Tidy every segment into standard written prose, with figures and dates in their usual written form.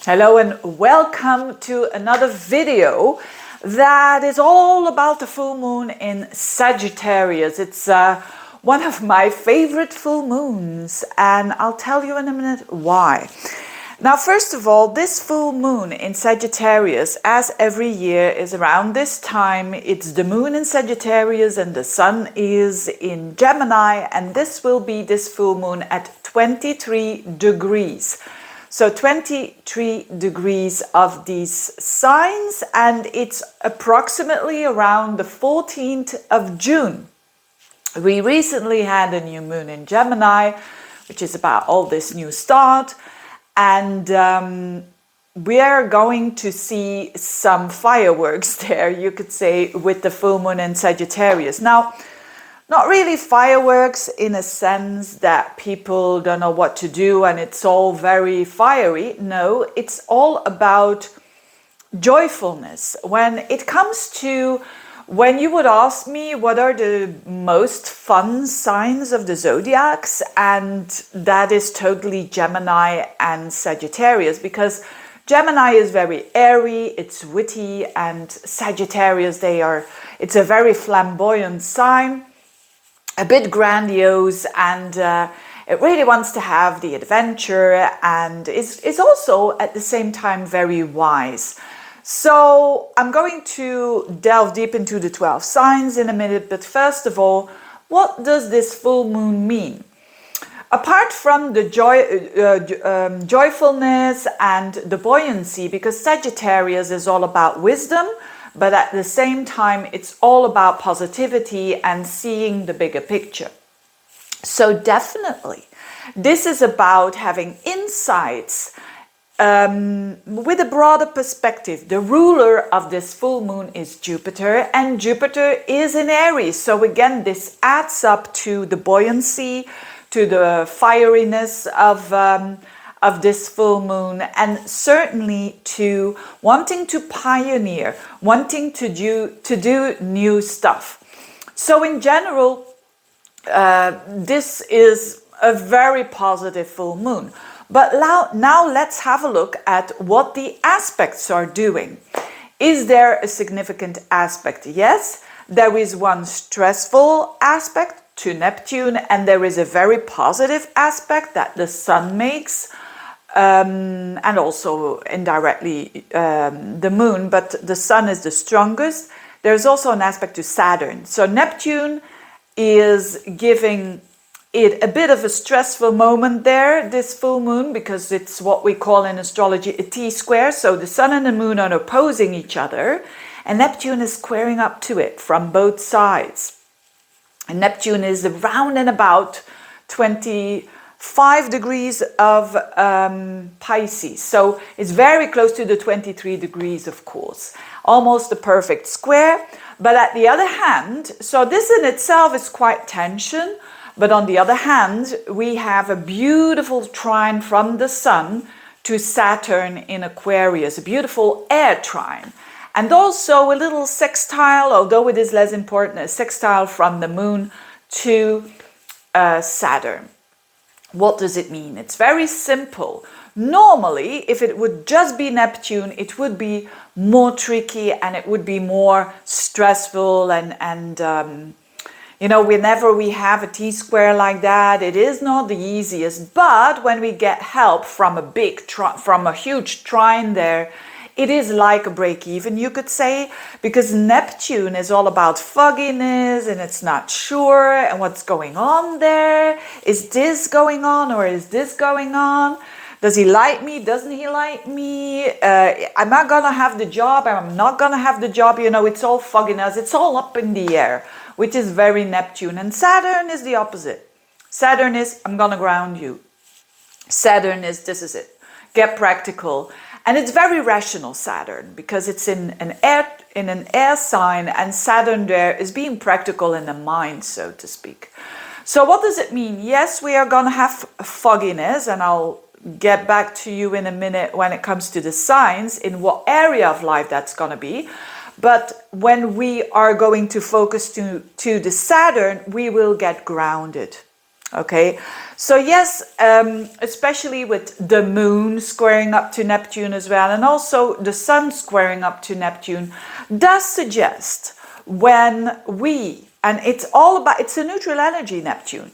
Hello and welcome to another video that is all about the full moon in Sagittarius. It's one of my favorite full moons, and I'll tell you in a minute why. Now, first of all, this full moon in Sagittarius, as every year, is around this time. It's the moon in Sagittarius and the sun is in Gemini, and this will be this full moon at 23 degrees. So 23 degrees of these signs, and it's approximately around the 14th of June. We recently had a new moon in Gemini, which is about all this new start, and we are going to see some fireworks there, you could say, with the full moon in Sagittarius. Now, not really fireworks in a sense that people don't know what to do and it's all very fiery. No, it's all about joyfulness. When it comes to, when you would ask me what are the most fun signs of the zodiacs, and that is totally Gemini and Sagittarius, because Gemini is very airy, it's witty, and Sagittarius, it's a very flamboyant sign, a bit grandiose, and it really wants to have the adventure, and is also at the same time very wise. So I'm going to delve deep into the 12 signs in a minute, but first of all, what does this full moon mean? Apart from the joyfulness and the buoyancy, because Sagittarius is all about wisdom, but at the same time, it's all about positivity and seeing the bigger picture. So definitely, this is about having insights with a broader perspective. The ruler of this full moon is Jupiter, and Jupiter is in Aries. So again, this adds up to the buoyancy, to the fieriness of this full moon, and certainly to wanting to pioneer, wanting to do new stuff. So in general, this is a very positive full moon. But now let's have a look at what the aspects are doing. Is there a significant aspect? Yes, there is one stressful aspect to Neptune, and there is a very positive aspect that the sun makes, and also indirectly the moon, but the sun is the strongest. There's also an aspect to Saturn. So Neptune is giving it a bit of a stressful moment there, this full moon, because it's what we call in astrology a T-square. So the sun and the moon are opposing each other, and Neptune is squaring up to it from both sides. And Neptune is around and about 25 degrees of Pisces. So it's very close to the 23 degrees, of course. Almost a perfect square. But at the other hand, so this in itself is quite tension. But on the other hand, we have a beautiful trine from the sun to Saturn in Aquarius, a beautiful air trine. And also a little sextile, although it is less important, a sextile from the moon to Saturn. What does it mean? It's very simple. Normally, if it would just be Neptune, it would be more tricky and it would be more stressful, and you know, whenever we have a T-square like that, it is not the easiest. But when we get help from a huge trine there, it is like a break even, you could say, because Neptune is all about fogginess and it's not sure and what's going on there. Is this going on or is this going on? Does he like me? Doesn't he like me? Am I gonna have the job? I'm not gonna have the job. You know, it's all fogginess. It's all up in the air, which is very Neptune. And Saturn is the opposite. Saturn is, I'm gonna ground you. Saturn is, this is it. Get practical. And it's very rational, Saturn, because it's in an air sign, and Saturn there is being practical in the mind, so to speak. So what does it mean? Yes, we are going to have fogginess, and I'll get back to you in a minute when it comes to the signs, in what area of life that's going to be. But when we are going to focus to the Saturn, we will get grounded. Okay, so yes, especially with the moon squaring up to Neptune as well, and also the sun squaring up to Neptune, does suggest when we, and it's all about, it's a neutral energy, Neptune,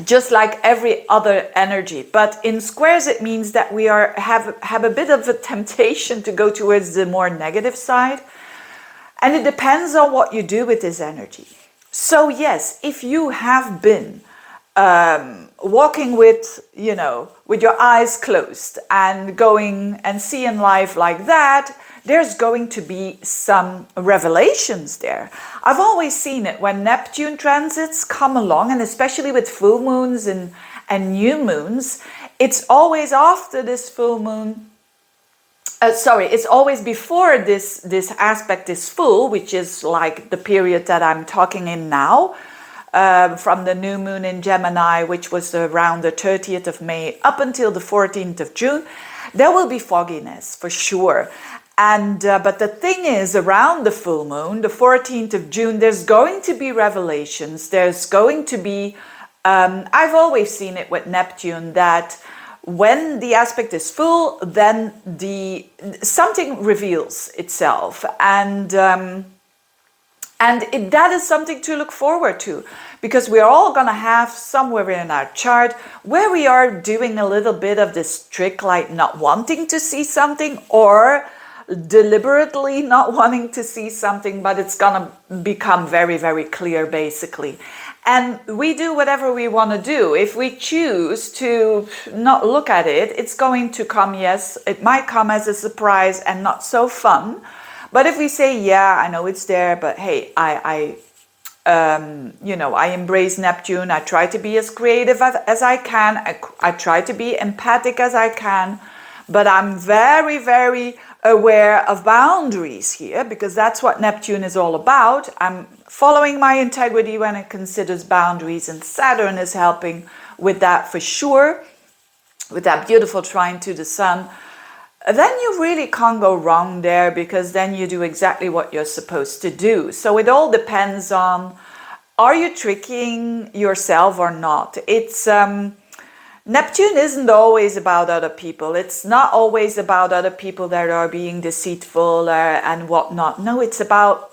just like every other energy, but in squares it means that we have a bit of a temptation to go towards the more negative side, and it depends on what you do with this energy. So yes, if you have been walking with, you know, with your eyes closed and going and seeing life like that, there's going to be some revelations there. I've always seen it when Neptune transits come along, and especially with full moons and new moons, it's always after this full moon. It's always before this aspect is full, which is like the period that I'm talking in now. From the new moon in Gemini, which was around the 30th of May up until the 14th of June, there will be fogginess for sure. And but the thing is, around the full moon, the 14th of June, there's going to be revelations. There's going to be, I've always seen it with Neptune, that when the aspect is full, then something reveals itself. And that is something to look forward to, because we're all going to have somewhere in our chart where we are doing a little bit of this trick, like not wanting to see something or deliberately not wanting to see something, but it's going to become very, very clear basically. And we do whatever we want to do. If we choose to not look at it, it's going to come, yes, it might come as a surprise and not so fun. But if we say, yeah, I know it's there, but hey, I embrace Neptune. I try to be as creative as I can. I try to be empathic as I can, but I'm very, very aware of boundaries here, because that's what Neptune is all about. I'm following my integrity when it considers boundaries, and Saturn is helping with that for sure, with that beautiful trine to the sun. Then you really can't go wrong there, because then you do exactly what you're supposed to do. So it all depends on, are you tricking yourself or not? It's Neptune isn't always about other people. It's not always about other people that are being deceitful and whatnot. No, it's about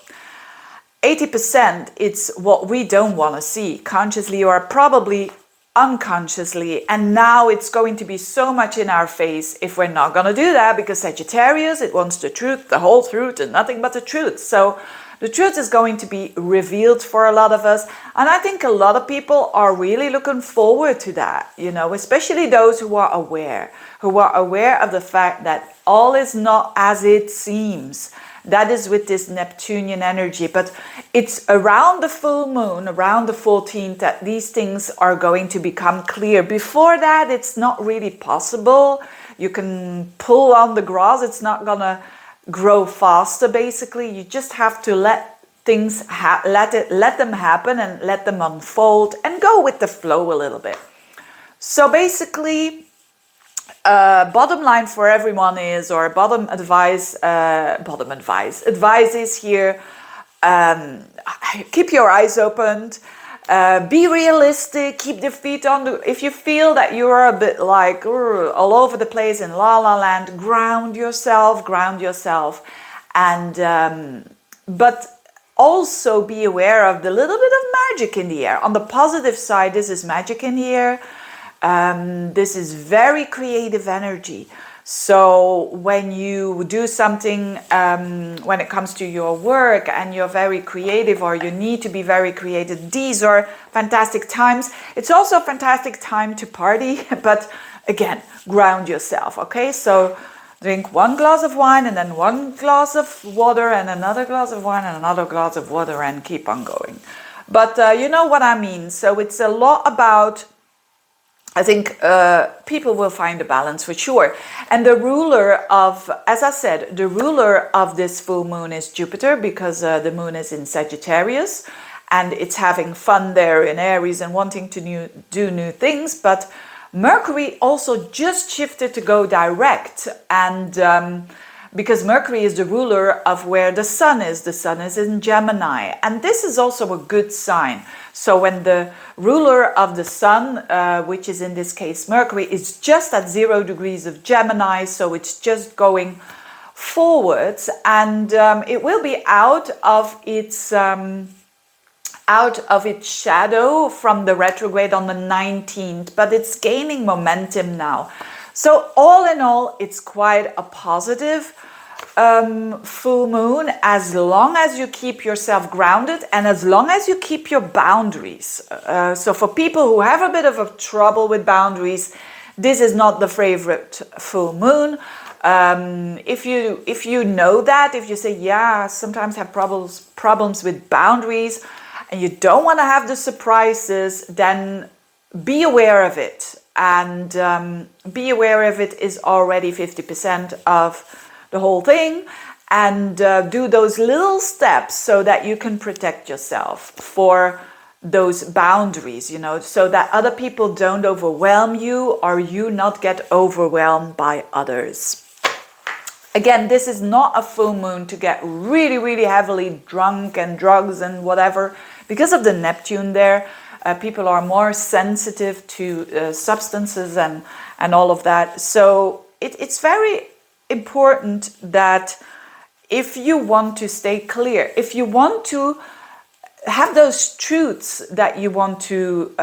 80%. It's what we don't want to see, consciously or probably unconsciously, and now it's going to be so much in our face if we're not going to do that, because Sagittarius, it wants the truth, the whole truth, and nothing but the truth. So the truth is going to be revealed for a lot of us, and I think a lot of people are really looking forward to that, you know, especially those who are aware of the fact that all is not as it seems. That is with this Neptunian energy, but it's around the full moon, around the 14th, that these things are going to become clear. Before that, it's not really possible. You can pull on the grass, it's not gonna grow faster basically. You just have to let things let them happen and let them unfold and go with the flow a little bit. So basically, bottom line for everyone is, or advice is here, keep your eyes opened, be realistic, keep the feet on the, if you feel that you're a bit like all over the place in la la land, ground yourself, and but also be aware of the little bit of magic in the air. On the positive side, this is magic in the air. This is very creative energy. So when you do something, when it comes to your work and you're very creative, or you need to be very creative, these are fantastic times. It's also a fantastic time to party, but again, ground yourself, okay? So drink one glass of wine and then one glass of water and another glass of wine and another glass of water, and keep on going. But you know what I mean. So it's a lot about, I think people will find a balance for sure. And the ruler of, as I said, the ruler of this full moon is Jupiter, because the moon is in Sagittarius and it's having fun there in Aries and wanting to do new things. But Mercury also just shifted to go direct, and because Mercury is the ruler of where the sun is. The sun is in Gemini, and this is also a good sign. So when the ruler of the sun, which is in this case Mercury, is just at 0 degrees of Gemini, so it's just going forwards, and it will be out of its shadow from the retrograde on the 19th, but it's gaining momentum now. So all in all, it's quite a positive full moon, as long as you keep yourself grounded and as long as you keep your boundaries. So for people who have a bit of a trouble with boundaries, this is not the favorite full moon. If you know that, if you say, yeah, sometimes have problems with boundaries and you don't want to have the surprises, then be aware of it. And be aware of it is already 50% of the whole thing, and do those little steps so that you can protect yourself for those boundaries, you know, so that other people don't overwhelm you or you not get overwhelmed by others. Again, this is not a full moon to get really, really heavily drunk and drugs and whatever. Because of the Neptune there, people are more sensitive to substances and all of that. So it's very important that if you want to stay clear, if you want to have those truths that you want to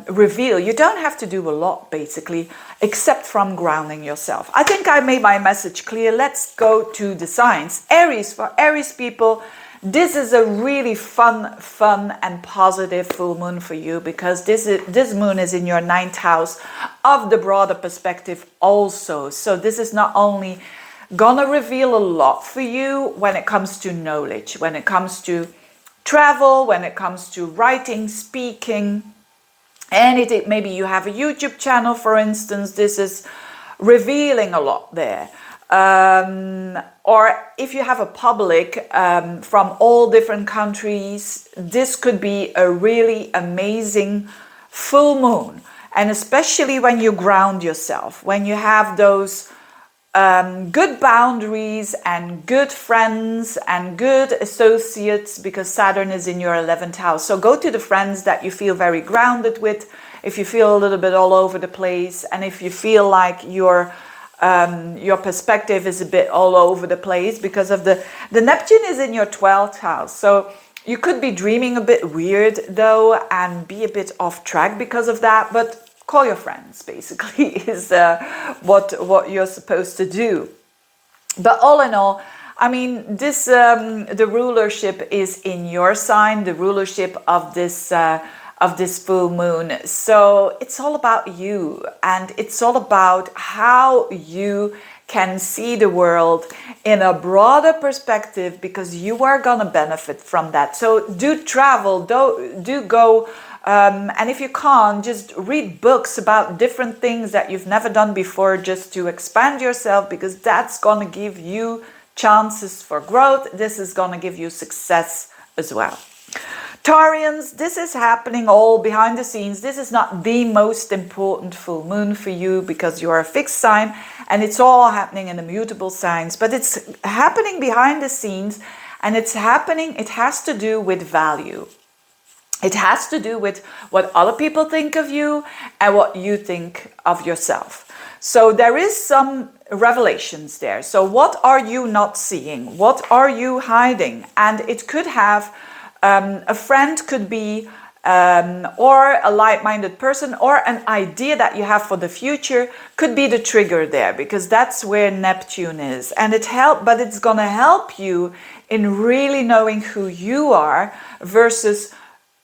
reveal, you don't have to do a lot, basically, except from grounding yourself. I think I made my message clear. Let's go to the signs. Aries, for Aries people, this is a really fun and positive full moon for you, because this moon is in your 9th house of the broader perspective also. So this is not only gonna reveal a lot for you when it comes to knowledge, when it comes to travel, when it comes to writing, speaking, anything. Maybe you have a YouTube channel, for instance. This is revealing a lot there. Or if you have a public from all different countries, this could be a really amazing full moon. And especially when you ground yourself, when you have those good boundaries and good friends and good associates, because Saturn is in your 11th house. So go to the friends that you feel very grounded with. If you feel a little bit all over the place, and if you feel like your perspective is a bit all over the place because of the Neptune is in your 12th house. So you could be dreaming a bit weird though, and be a bit off track because of that, but call your friends, basically, is what you're supposed to do. But all in all, I mean, this the rulership is in your sign, the rulership of this full moon. So it's all about you, and it's all about how you can see the world in a broader perspective, because you are gonna benefit from that. So do travel, do go. And if you can't, just read books about different things that you've never done before, just to expand yourself, because that's going to give you chances for growth. This is going to give you success as well. Taurians, this is happening all behind the scenes. This is not the most important full moon for you, because you are a fixed sign and it's all happening in the mutable signs, but it's happening behind the scenes, and it's happening, it has to do with value. It has to do with what other people think of you and what you think of yourself. So there is some revelations there. So what are you not seeing? What are you hiding? And it could have, a friend could be, or a like-minded person, or an idea that you have for the future could be the trigger there, because that's where Neptune is. And but it's going to help you in really knowing who you are versus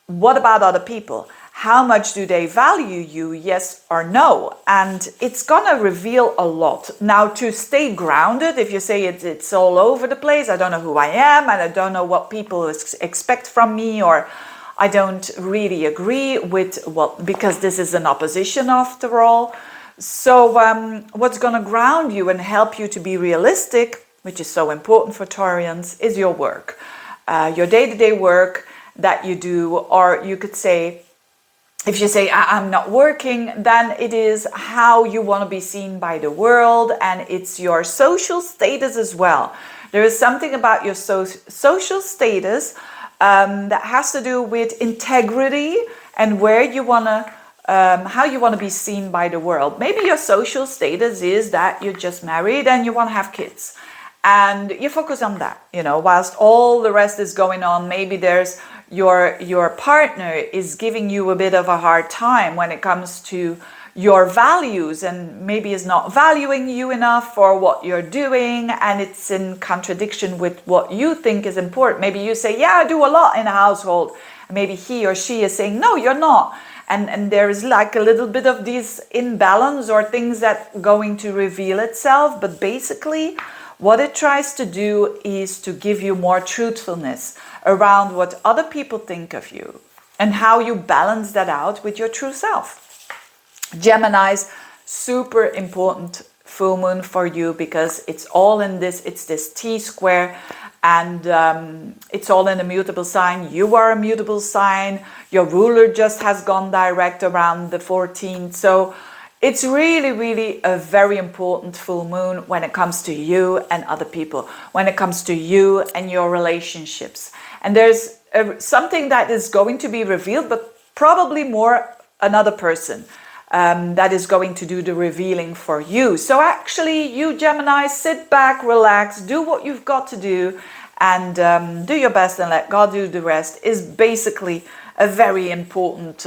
what about other people? How much do they value you? Yes or no? And it's gonna reveal a lot. Now, to stay grounded, if you say it's all over the place, I don't know who I am, and I don't know what people expect from me, or I don't really agree with what, because this is an opposition after all. So what's gonna ground you and help you to be realistic, which is so important for Taurians, is your work, your day-to-day work that you do. Or you could say if you say, I'm not working, then it is how you want to be seen by the world, and it's your social status as well. There is something about your social status that has to do with integrity and where you want to, how you want to be seen by the world. Maybe your social status is that you're just married and you want to have kids, and you focus on that, you know, whilst all the rest is going on. Maybe there's your partner is giving you a bit of a hard time when it comes to your values, and maybe is not valuing you enough for what you're doing, and it's in contradiction with what you think is important. Maybe you say, yeah, I do a lot in a household. Maybe he or she is saying, no, you're not. And there is like a little bit of this imbalance or things that going to reveal itself. But basically, what it tries to do is to give you more truthfulness around what other people think of you and how you balance that out with your true self. Gemini's super important full moon for you, because it's all in this, it's this T square, and it's all in a mutable sign. You are a mutable sign. Your ruler just has gone direct around the 14th. So it's really, really a very important full moon when it comes to you and other people, when it comes to you and your relationships. And there's something that is going to be revealed, but probably more another person that is going to do the revealing for you. So actually, you Gemini, sit back, relax, do what you've got to do, and do your best and let God do the rest, is basically a very important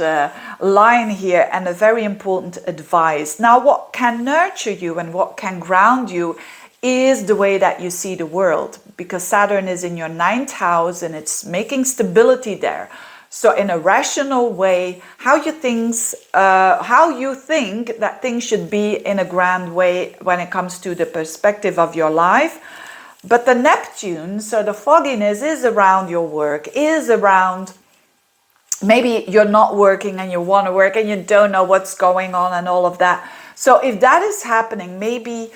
line here, and a very important advice. Now, what can nurture you and what can ground you is the way that you see the world, because Saturn is in your 9th house and it's making stability there. So in a rational way, how you think that things should be in a grand way when it comes to the perspective of your life. But the Neptune, so the fogginess, is around your work, is around maybe you're not working and you want to work and you don't know what's going on and all of that. So if that is happening, maybe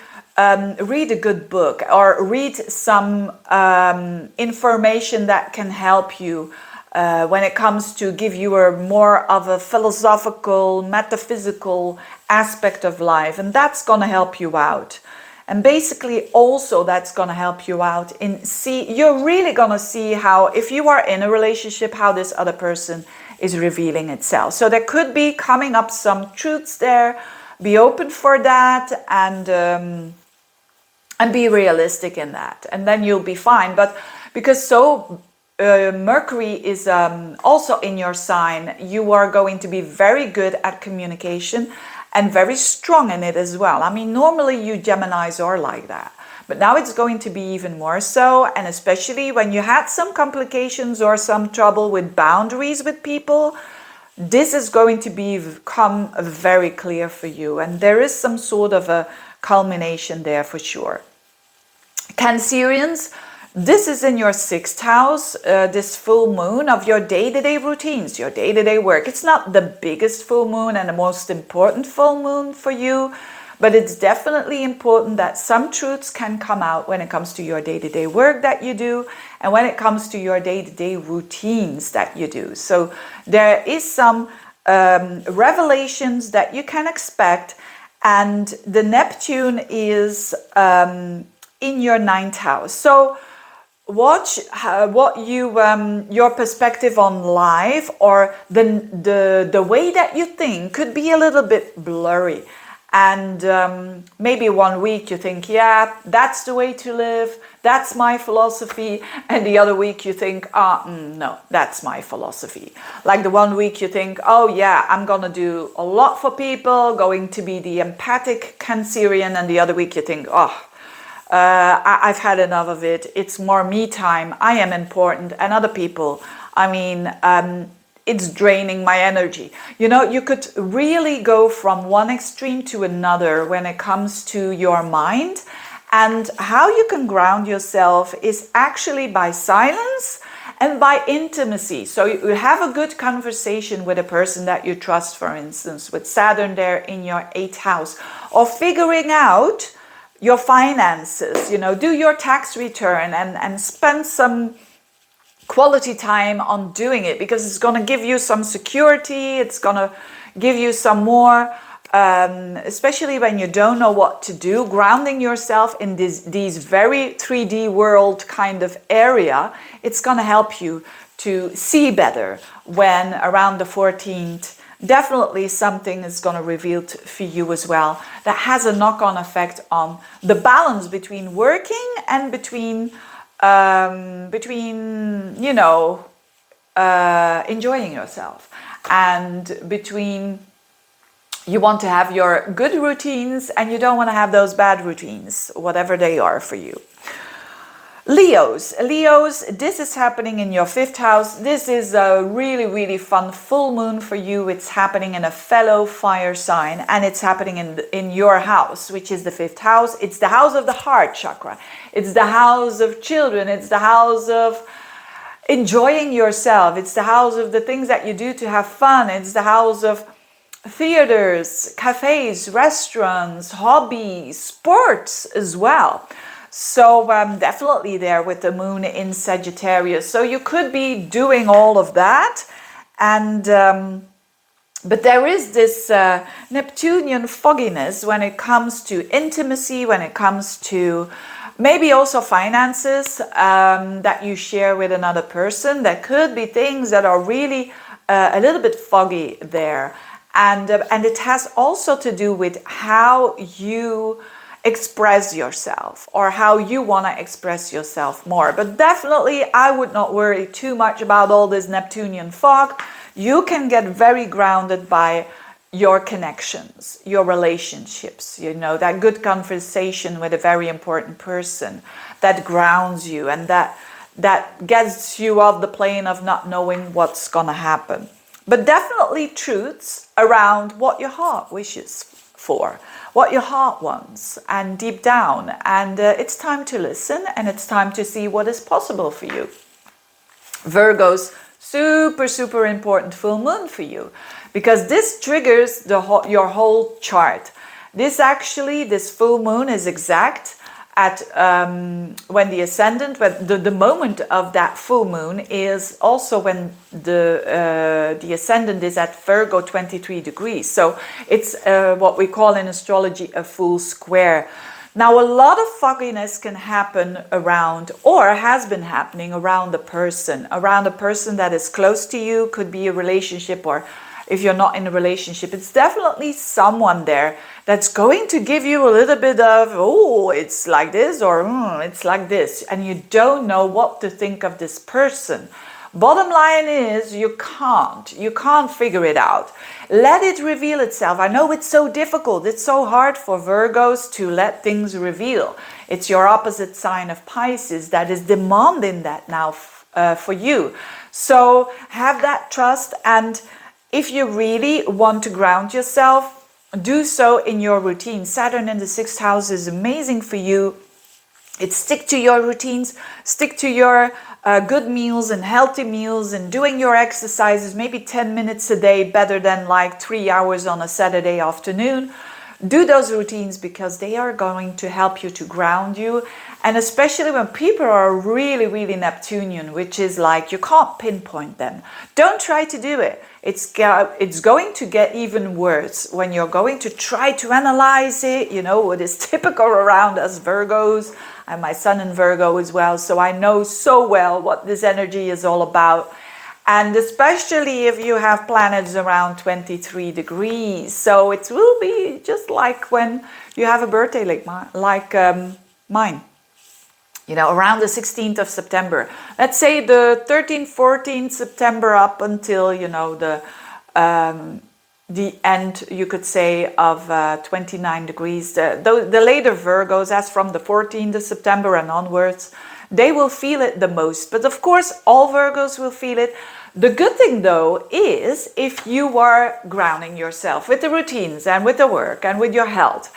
read a good book or read some information that can help you when it comes to give you a more of a philosophical, metaphysical aspect of life, and that's going to help you out. And basically also that's going to help you out in you're really going to see how, if you are in a relationship, how this other person is revealing itself. So there could be coming up some truths there. Be open for that, and be realistic in that, and then you'll be fine. But because Mercury is also in your sign, you are going to be very good at communication and very strong in it as well. I mean, normally you Geminis are like that, but now it's going to be even more so, and especially when you had some complications or some trouble with boundaries with people, this is going to become very clear for you, and there is some sort of a culmination there for sure. Cancerians, this is in your 6th house, this full moon of your day-to-day routines, your day-to-day work. It's not the biggest full moon and the most important full moon for you, but it's definitely important that some truths can come out when it comes to your day-to-day work that you do, and when it comes to your day-to-day routines that you do. So there is some revelations that you can expect, and the Neptune is in your 9th house. So watch what your perspective on life, or the way that you think, could be a little bit blurry. And maybe one week you think, yeah, that's the way to live, that's my philosophy, and the other week you think, no, that's my philosophy. Like the one week you think, oh yeah, I'm gonna do a lot for people, going to be the empathic Cancerian, and the other week you think, I've had enough of it, it's more me time, I am important, and other people, I mean, it's draining my energy. You know, you could really go from one extreme to another when it comes to your mind. And how you can ground yourself is actually by silence and by intimacy. So you have a good conversation with a person that you trust, for instance, with Saturn there in your 8th house, or figuring out your finances, you know, do your tax return and spend some quality time on doing it, because it's going to give you some security. It's going to give you some more, especially when you don't know what to do, grounding yourself in these very 3D world kind of area. It's going to help you to see better when around the 14th, definitely something is going to reveal for you as well that has a knock-on effect on the balance between working and between you know, enjoying yourself, and between you want to have your good routines and you don't want to have those bad routines, whatever they are for you. Leos, this is happening in your 5th house. This is a really, really fun full moon for you. It's happening in a fellow fire sign, and it's happening in your house, which is the 5th house. It's the house of the heart chakra. It's the house of children. It's the house of enjoying yourself. It's the house of the things that you do to have fun. It's the house of theaters, cafes, restaurants, hobbies, sports as well. So definitely there with the moon in Sagittarius. So you could be doing all of that. And but there is this Neptunian fogginess when it comes to intimacy, when it comes to maybe also finances that you share with another person. There could be things that are really a little bit foggy there. And it has also to do with how you express yourself, or how you want to express yourself more. But definitely I would not worry too much about all this Neptunian fog. You can get very grounded by your connections, your relationships, you know, that good conversation with a very important person that grounds you and that gets you off the plane of not knowing what's gonna happen. But definitely truths around what your heart wishes for, what your heart wants, and deep down. And it's time to listen, and it's time to see what is possible for you. Virgos, super important full moon for you, because this triggers your whole chart. This full moon is exact at when the ascendant, when the moment of that full moon is also when the ascendant is at Virgo 23 degrees. So it's what we call in astrology a full square. Now, a lot of fogginess can happen around, or has been happening around a person that is close to you. Could be a relationship, or if you're not in a relationship, it's definitely someone there that's going to give you a little bit of, oh, it's like this, or it's like this, and you don't know what to think of this person. Bottom line is you can't figure it out. Let it reveal itself. I know it's so difficult. It's so hard for Virgos to let things reveal. It's your opposite sign of Pisces that is demanding that now for you. So have that trust, and if you really want to ground yourself, do so in your routine. Saturn in the 6th house is amazing for you. It's stick to your routines, stick to your good meals and healthy meals, and doing your exercises, maybe 10 minutes a day, better than like 3 hours on a Saturday afternoon. Do those routines because they are going to help you to ground you. And especially when people are really Neptunian, which is like you can't pinpoint them. Don't try to do it. It's going to get even worse when you're going to try to analyze it. You know, what is typical around us Virgos. And my sun in Virgo as well. So I know so well what this energy is all about. And especially if you have planets around 23 degrees. So it will be just like when you have a birthday like mine. You know, around the 16th of September. Let's say the 13th, 14th September up until, you know, the end, you could say, of 29 degrees. The later Virgos, as from the 14th of September and onwards, they will feel it the most. But of course, all Virgos will feel it. The good thing, though, is if you are grounding yourself with the routines and with the work and with your health,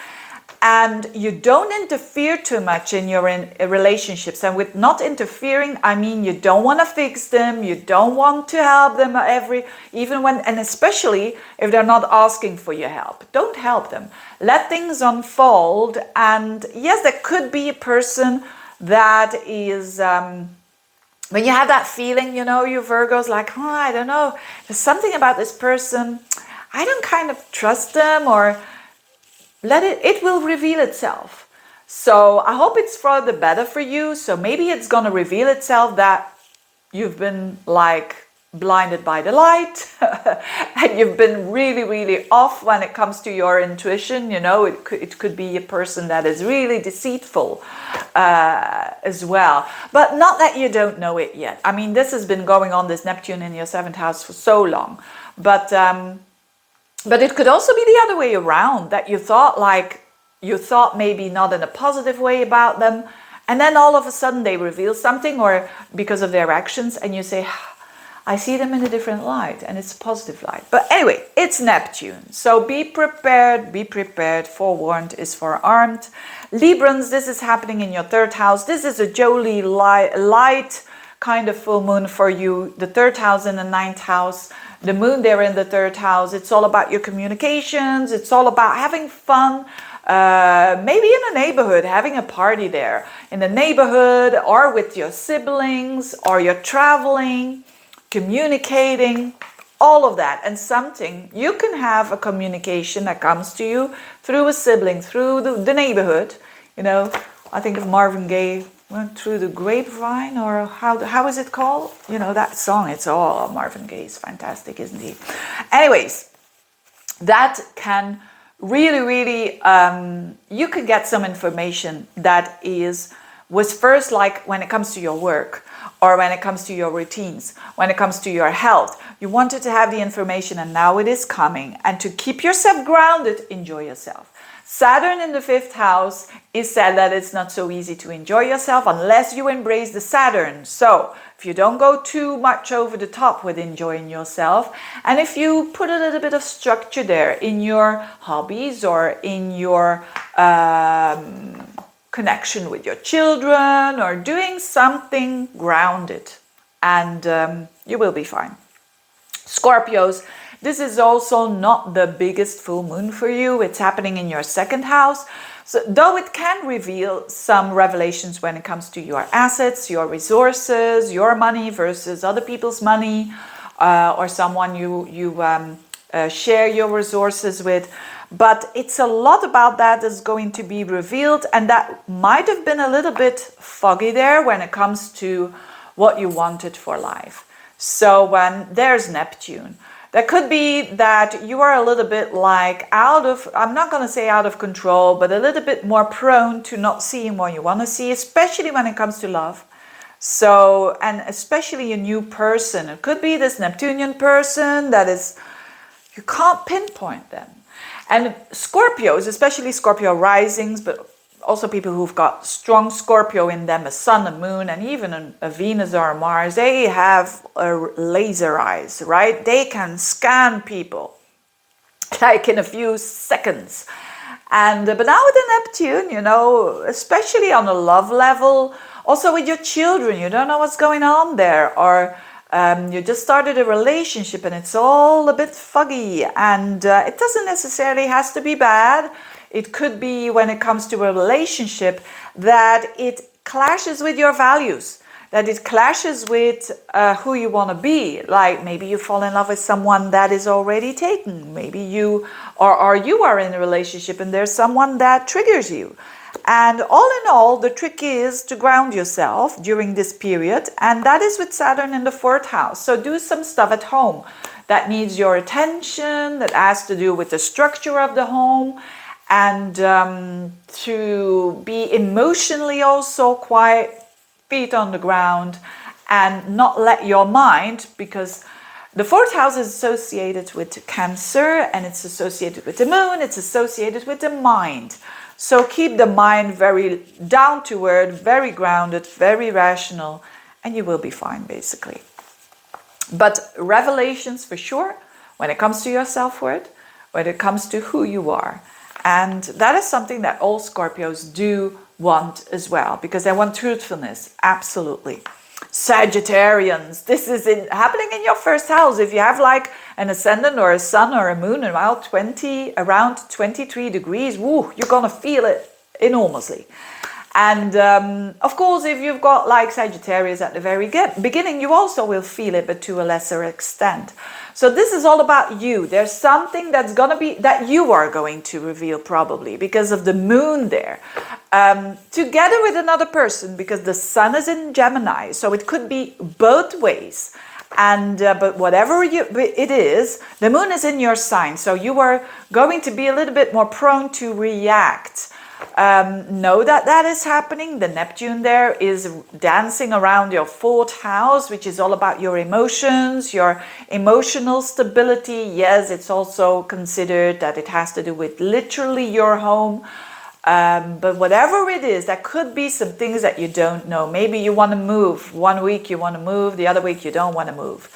and you don't interfere too much in your relationships. And with not interfering, I mean you don't want to fix them, you don't want to help them even when, and especially if they're not asking for your help. Don't help them. Let things unfold. And yes, there could be a person that is when you have that feeling, you know, you Virgos, like, oh, I don't know, there's something about this person, I don't kind of trust them, or it will reveal itself. So I hope it's for the better for you. So maybe it's going to reveal itself that you've been like blinded by the light and you've been really, really off when it comes to your intuition. You know, it could be a person that is really deceitful as well, but not that you don't know it yet. I mean, this has been going on, this Neptune in your 7th house, for so long, but it could also be the other way around, that you thought maybe not in a positive way about them, and then all of a sudden they reveal something, or because of their actions, and you say, I see them in a different light, and it's a positive light. But anyway, it's Neptune. So be prepared. Forewarned is forearmed. Librans, this is happening in your 3rd house. This is a jolly light kind of full moon for you. The 3rd house and the 9th house. The moon there in the 3rd house. It's all about your communications. It's all about having fun. Maybe in a neighborhood, having a party there. In the neighborhood, or with your siblings, or you're traveling, communicating, all of that. And something, you can have a communication that comes to you through a sibling, through the neighborhood. You know, I think of Marvin Gaye, Went Through the Grapevine, or how is it called? You know, that song, it's all Marvin Gaye is fantastic, isn't he? Anyways, that can really, you could get some information that was first, like when it comes to your work, or when it comes to your routines, when it comes to your health. You wanted to have the information, and now it is coming. And to keep yourself grounded, enjoy yourself. Saturn in the 5th house is said that it's not so easy to enjoy yourself unless you embrace the Saturn. So if you don't go too much over the top with enjoying yourself, and if you put a little bit of structure there in your hobbies, or in your connection with your children, or doing something grounded, and you will be fine. Scorpios, this is also not the biggest full moon for you. It's happening in your 2nd house. So though it can reveal some revelations when it comes to your assets, your resources, your money versus other people's money, or someone you share your resources with. But it's a lot about that that's going to be revealed, and that might have been a little bit foggy there when it comes to what you wanted for life. So when there's Neptune, that could be that you are a little bit like I'm not going to say out of control, but a little bit more prone to not seeing what you want to see, especially when it comes to love. So, and especially a new person. It could be this Neptunian person that is, you can't pinpoint them. And Scorpios, especially Scorpio risings, but also people who've got strong Scorpio in them, a sun, a moon, and even a Venus or a Mars, they have laser eyes, right? They can scan people like in a few seconds. And but now with the Neptune, you know, especially on a love level, also with your children, you don't know what's going on there, or you just started a relationship and it's all a bit foggy, and it doesn't necessarily has to be bad. It could be, when it comes to a relationship, that it clashes with your values, that it clashes with who you want to be. Like maybe you fall in love with someone that is already taken. Maybe you are in a relationship and there's someone that triggers you. And all in all, the trick is to ground yourself during this period. And that is with Saturn in the 4th house. So do some stuff at home that needs your attention, that has to do with the structure of the home. And to be emotionally also quite feet on the ground, and not let your mind, because the 4th house is associated with Cancer, and it's associated with the moon, it's associated with the mind. So keep the mind very down to earth, very grounded, very rational, and you will be fine basically. But revelations for sure when it comes to your self-worth, when it comes to who you are. And that is something that all Scorpios do want as well, because they want truthfulness, absolutely. Sagittarians, this is happening in your 1st house. If you have like an ascendant or a sun or a moon around 23 degrees, woo, you're going to feel it enormously. And of course, if you've got like Sagittarius at the very beginning, you also will feel it, but to a lesser extent. So this is all about you. There's something that's going to be, that you are going to reveal probably because of the moon there. Together with another person, because the sun is in Gemini. So it could be both ways. And but whatever it is, the moon is in your sign. So you are going to be a little bit more prone to react. Know that that is happening. The Neptune there is dancing around your 4th house, which is all about your emotions, your emotional stability. Yes, it's also considered that it has to do with literally your home. But whatever it is, there could be some things that you don't know. Maybe you want to move. 1 week you want to move, the other week you don't want to move.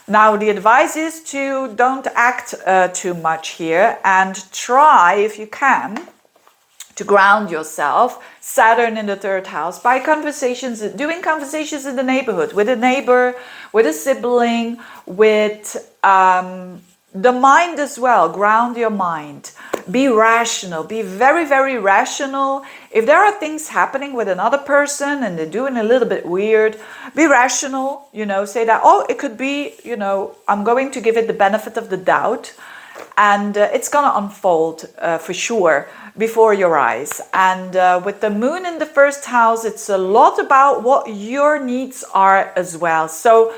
Now, the advice is to don't act too much here and try, if you can, to ground yourself. Saturn in the 3rd house by conversations, doing conversations in the neighborhood, with a neighbor, with a sibling, with the mind as well. Ground your mind. Be rational. Be very, very rational. If there are things happening with another person and they're doing a little bit weird, be rational. You know, say that, oh, it could be, you know, I'm going to give it the benefit of the doubt. And it's going to unfold for sure before your eyes. And with the moon in the 1st house, it's a lot about what your needs are as well. So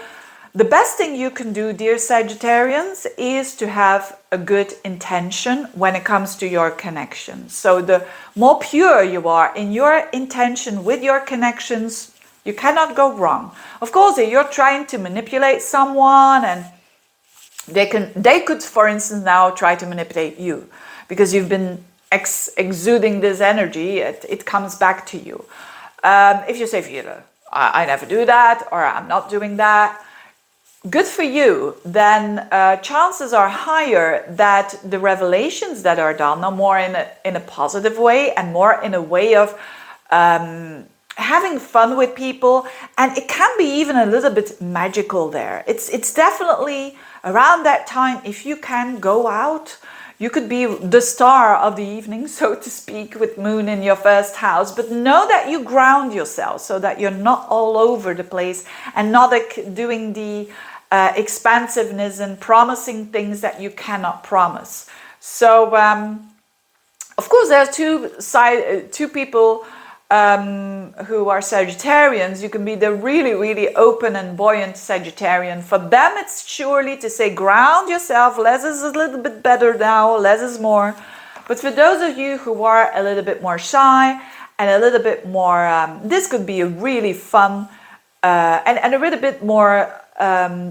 the best thing you can do, dear Sagittarians, is to have a good intention when it comes to your connection. So the more pure you are in your intention with your connections, you cannot go wrong. Of course, if you're trying to manipulate someone, and they could, for instance, now try to manipulate you because you've been exuding this energy. It comes back to you. If you say, Veerle, I never do that, or I'm not doing that, good for you. Then chances are higher that the revelations that are done are more in a positive way and more in a way of having fun with people, and it can be even a little bit magical there. It's definitely around that time, if you can go out, you could be the star of the evening, so to speak, with moon in your 1st house. But know that you ground yourself so that you're not all over the place and not doing the expansiveness and promising things that you cannot promise. So, of course, there are two people who are Sagittarians. You can be the really, really open and buoyant Sagittarian. For them, it's surely to say, ground yourself. Less is a little bit better now, less is more. But for those of you who are a little bit more shy and a little bit more, this could be a really fun and a little bit more,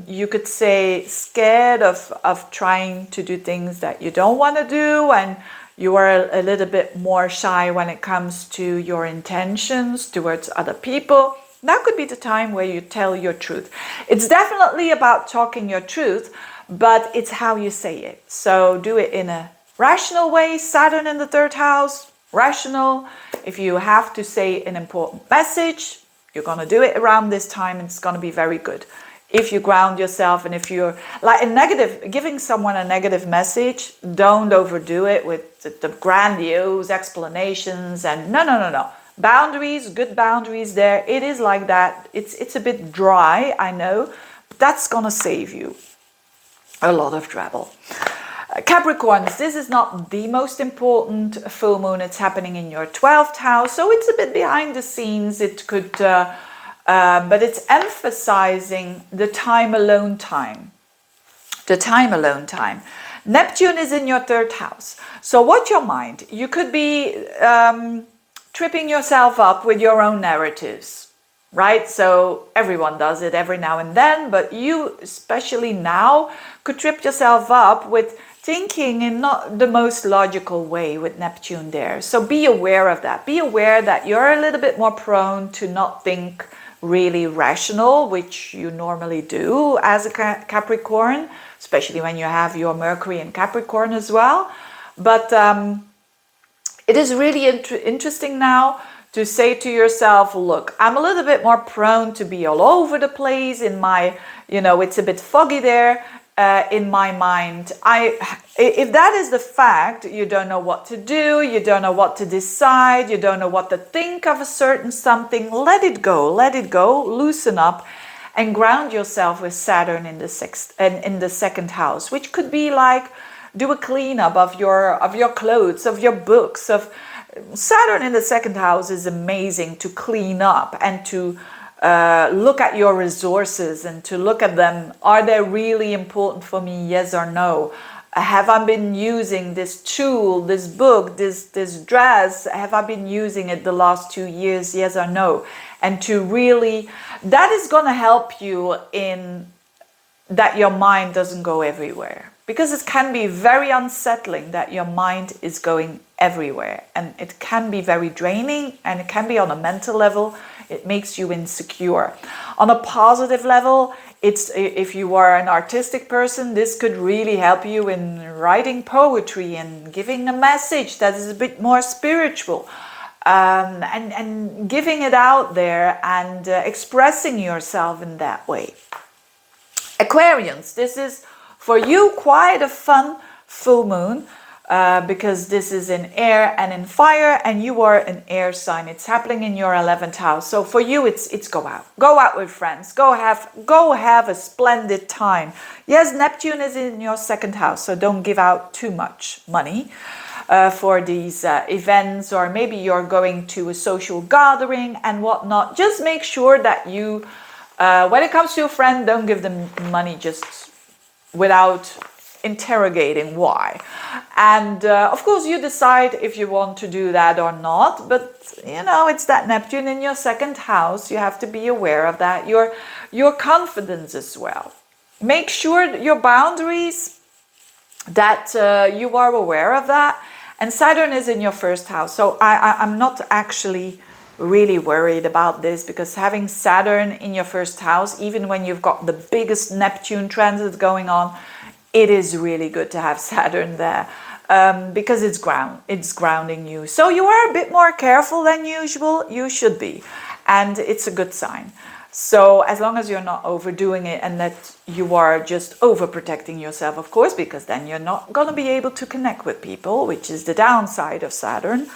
you could say, scared of trying to do things that you don't want to do, and you are a little bit more shy when it comes to your intentions towards other people. That could be the time where you tell your truth. It's definitely about talking your truth, but it's how you say it. So do it in a rational way. Saturn in the 3rd house, rational. If you have to say an important message, you're going to do it around this time, and it's going to be very good. If you ground yourself, and if you're like giving someone a negative message, don't overdo it with the grandiose explanations and no. Boundaries, good boundaries there. It is like that. It's a bit dry, I know, but that's gonna save you a lot of trouble. Capricorns, this is not the most important full moon. It's happening in your 12th house, so it's a bit behind the scenes. It could... but it's emphasizing the time alone time. The time alone time. Neptune is in your 3rd house. So watch your mind. You could be tripping yourself up with your own narratives, right? So everyone does it every now and then, but you, especially now, could trip yourself up with thinking in not the most logical way with Neptune there. So be aware of that. Be aware that you're a little bit more prone to not think really rational, which you normally do as a Capricorn, especially when you have your Mercury in Capricorn as well. But it is really interesting now to say to yourself, look, I'm a little bit more prone to be all over the place in my, it's a bit foggy there. in my mind. If that is the fact, you don't know what to do, you don't know what to decide, you don't know what to think of a certain something, let it go, loosen up, and ground yourself with Saturn in the second house, which could be like do a cleanup of your clothes, of your books. Of Saturn in the second house is amazing to clean up and to look at your resources and to look at them. Are they really important for me? Yes or no? Have I been using this tool, this book, this dress? Have I been using it the last 2 years? Yes or no? And to really, that is going to help you in that your mind doesn't go everywhere. Because it can be very unsettling that your mind is going everywhere. And it can be very draining, and it can be on a mental level. It makes you insecure. On a positive level, if you are an artistic person, this could really help you in writing poetry and giving a message that is a bit more spiritual. And giving it out there and expressing yourself in that way. Aquarians, this is for you quite a fun full moon because this is in air and in fire, and you are an air sign. It's happening in your 11th house. So for you, it's go out with friends, go have a splendid time. Yes, Neptune is in your second house, so don't give out too much money for these events, or maybe you're going to a social gathering and whatnot. Just make sure that you, when it comes to a friend, don't give them money just without interrogating why. And of course you decide if you want to do that or not, but you know, it's that Neptune in your second house. You have to be aware of that. Your confidence as well. Make sure your boundaries, that you are aware of that. And Saturn is in your first house. So I'm not actually really worried about this, because having Saturn in your first house, even when you've got the biggest Neptune transit going on, it is really good to have Saturn there, because it's grounding you. So you are a bit more careful than usual. You should be, and it's a good sign. So as long as you're not overdoing it and that you are just overprotecting yourself, of course, because then you're not going to be able to connect with people, which is the downside of Saturn.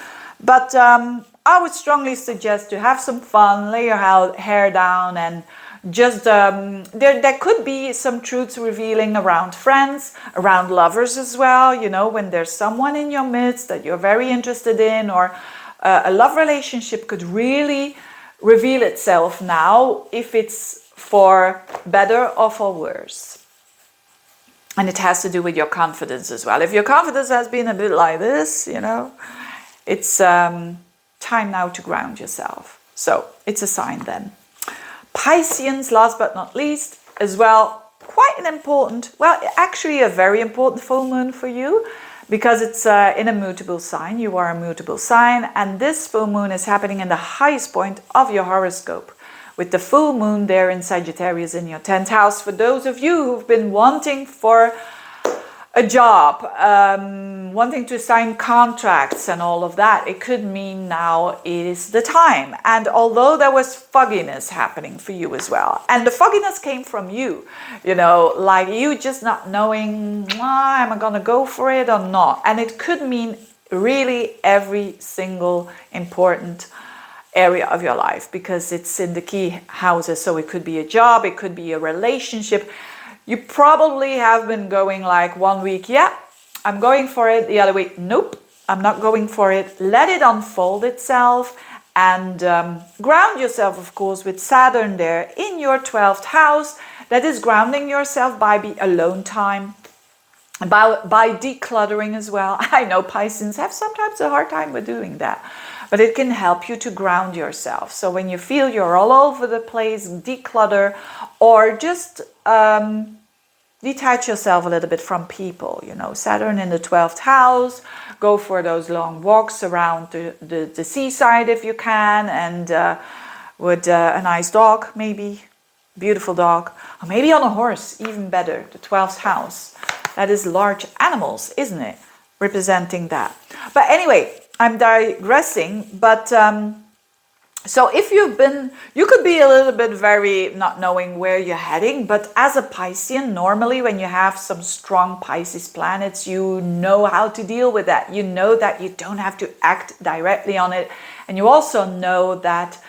But I would strongly suggest to have some fun, lay your hair down, and just there could be some truths revealing around friends, around lovers as well. You know, when there's someone in your midst that you're very interested in, or a love relationship could really reveal itself now, if it's for better or for worse. And it has to do with your confidence as well. If your confidence has been a bit like this, you know, it's time now to ground yourself. So it's a sign then. Pisceans, last but not least, as well, quite an important, well, actually a very important full moon for you, because it's in a mutable sign. You are a mutable sign, and this full moon is happening in the highest point of your horoscope, with the full moon there in Sagittarius in your 10th house. For those of you who've been wanting for a job, wanting to sign contracts and all of that, it could mean now is the time. And although there was fogginess happening for you as well, and the fogginess came from you, you know, like you just not knowing, am I gonna go for it or not? And it could mean really every single important area of your life, because it's in the key houses. So it could be a job, it could be a relationship. You probably have been going like 1 week, yeah, I'm going for it. The other week, nope, I'm not going for it. Let it unfold itself, and ground yourself, of course, with Saturn there in your 12th house. That is grounding yourself by alone time, by decluttering as well. I know Pisces have sometimes a hard time with doing that, but it can help you to ground yourself. So when you feel you're all over the place, declutter, or just detach yourself a little bit from people. You know, Saturn in the 12th house, go for those long walks around the seaside if you can, and with a nice dog, maybe, beautiful dog, or maybe on a horse, even better, the 12th house. That is large animals, isn't it? Representing that. But anyway, I'm digressing, but So if you could be a little bit very not knowing where you're heading, but as a Piscean, normally when you have some strong Pisces planets, you know how to deal with that. You know that you don't have to act directly on it. And you also know that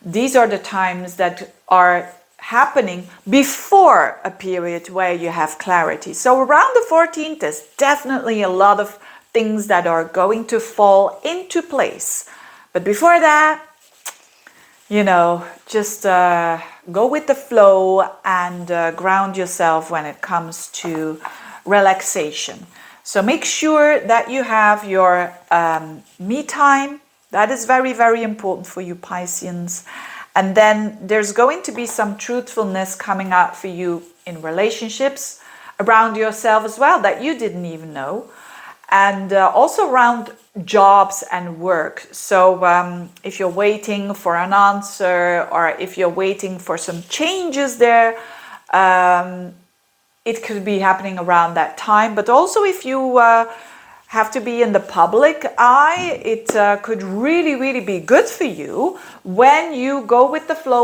these are the times that are happening before a period where you have clarity. So around the 14th, there's definitely a lot of things that are going to fall into place. But before that, just go with the flow and ground yourself when it comes to relaxation. So make sure that you have your me time. That is very, very important for you Pisceans. And then there's going to be some truthfulness coming out for you in relationships, around yourself as well, that you didn't even know. And also around jobs and work. So if you're waiting for an answer, or if you're waiting for some changes there, it could be happening around that time. But also if you have to be in the public eye, it could really, really be good for you when you go with the flow